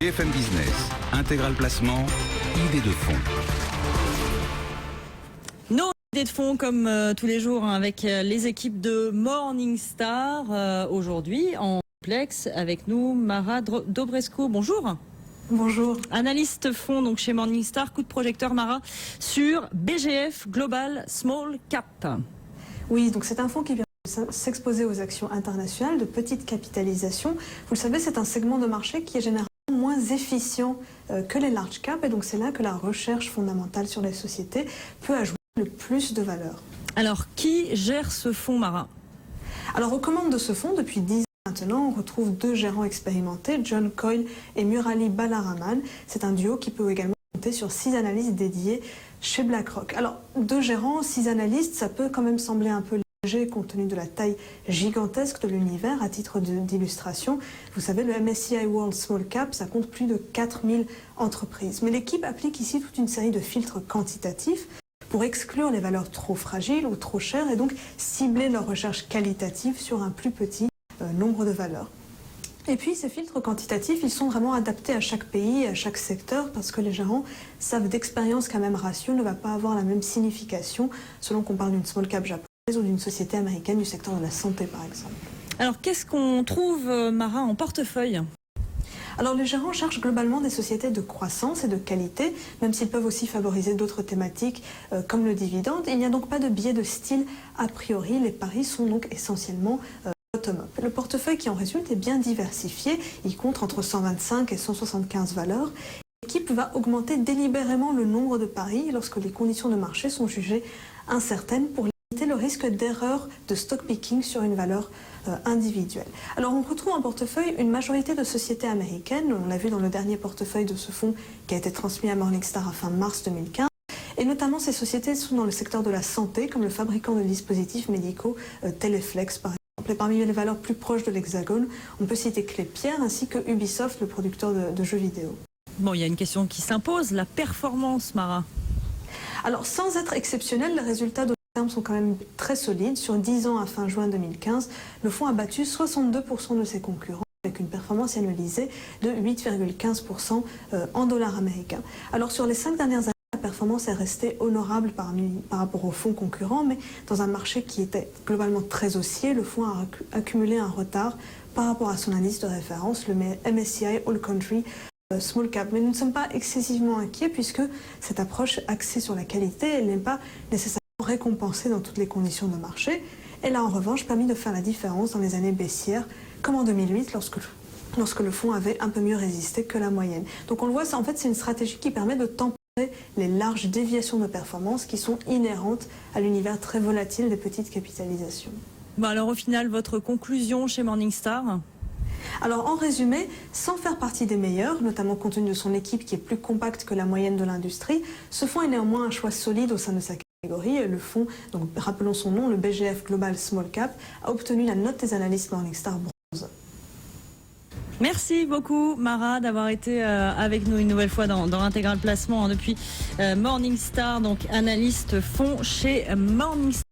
BFM Business, Intégral Placement, idée de fond. Nos idées de fond comme tous les jours avec les équipes de Morningstar. Aujourd'hui en complexe avec nous Mara Dobrescu. Bonjour. Bonjour. Analyste fonds donc chez Morningstar. Coup de projecteur Mara sur BGF Global Small Cap. Oui, donc c'est un fonds qui vient s'exposer aux actions internationales de petite capitalisation. Vous le savez, c'est un segment de marché qui est généralement moins efficient que les large caps, et donc c'est là que la recherche fondamentale sur les sociétés peut ajouter le plus de valeur. Alors, qui gère ce fonds, Mara? Alors, aux commandes de ce fonds, depuis 10 ans maintenant, on retrouve deux gérants expérimentés, John Coyle et Murali Balaraman. C'est un duo qui peut également compter sur 6 analystes dédiés chez BlackRock. Alors, deux gérants, 6 analystes, ça peut quand même sembler un peu léger compte tenu de la taille gigantesque de l'univers. À titre d'illustration, vous savez, le MSCI World Small Cap, ça compte plus de 4000 entreprises. Mais l'équipe applique ici toute une série de filtres quantitatifs pour exclure les valeurs trop fragiles ou trop chères et donc cibler leur recherche qualitative sur un plus petit nombre de valeurs. Et puis ces filtres quantitatifs, ils sont vraiment adaptés à chaque pays et à chaque secteur parce que les gérants savent d'expérience qu'un même ratio ne va pas avoir la même signification selon qu'on parle d'une small cap japonaise ou d'une société américaine du secteur de la santé par exemple. Alors qu'est-ce qu'on trouve, Mara, en portefeuille? Alors les gérants cherchent globalement des sociétés de croissance et de qualité, même s'ils peuvent aussi favoriser d'autres thématiques comme le dividende. Il n'y a donc pas de biais de style a priori, les paris sont donc essentiellement bottom-up. Le portefeuille qui en résulte est bien diversifié, il compte entre 125 et 175 valeurs. L'équipe va augmenter délibérément le nombre de paris lorsque les conditions de marché sont jugées incertaines pour limiter le risque d'erreur de stock picking sur une valeur individuelle. Alors on retrouve en portefeuille une majorité de sociétés américaines, on l'a vu dans le dernier portefeuille de ce fonds qui a été transmis à Morningstar à fin mars 2015. Et notamment, ces sociétés sont dans le secteur de la santé, comme le fabricant de dispositifs médicaux Teleflex, par exemple. Et parmi les valeurs plus proches de l'Hexagone, on peut citer Klépierre ainsi que Ubisoft, le producteur de jeux vidéo. Bon, il y a une question qui s'impose, la performance, Mara. Alors, sans être exceptionnel, les résultats de long terme sont quand même très solides. Sur 10 ans à fin juin 2015, le fonds a battu 62% de ses concurrents, avec une performance annualisée de 8,15% en dollars américains. Alors, sur les 5 dernières années, la performance est restée honorable par rapport aux fonds concurrents, mais dans un marché qui était globalement très haussier, le fonds a accumulé un retard par rapport à son indice de référence, le MSCI All Country Small Cap. Mais nous ne sommes pas excessivement inquiets puisque cette approche axée sur la qualité, elle n'est pas nécessairement récompensée dans toutes les conditions de marché. Elle a en revanche permis de faire la différence dans les années baissières, comme en 2008 lorsque le fonds avait un peu mieux résisté que la moyenne. Donc on le voit, en fait c'est une stratégie qui permet de tempérer les larges déviations de performance qui sont inhérentes à l'univers très volatile des petites capitalisations. Bon, alors au final, votre conclusion chez Morningstar? Alors en résumé, sans faire partie des meilleurs, notamment compte tenu de son équipe qui est plus compacte que la moyenne de l'industrie, ce fonds est néanmoins un choix solide au sein de sa catégorie. Le fonds, donc rappelons son nom, le BGF Global Small Cap, a obtenu la note des analystes Morningstar bronze. Merci beaucoup, Mara, d'avoir été avec nous une nouvelle fois dans l'intégral placement depuis Morningstar, donc analyste fonds chez Morningstar.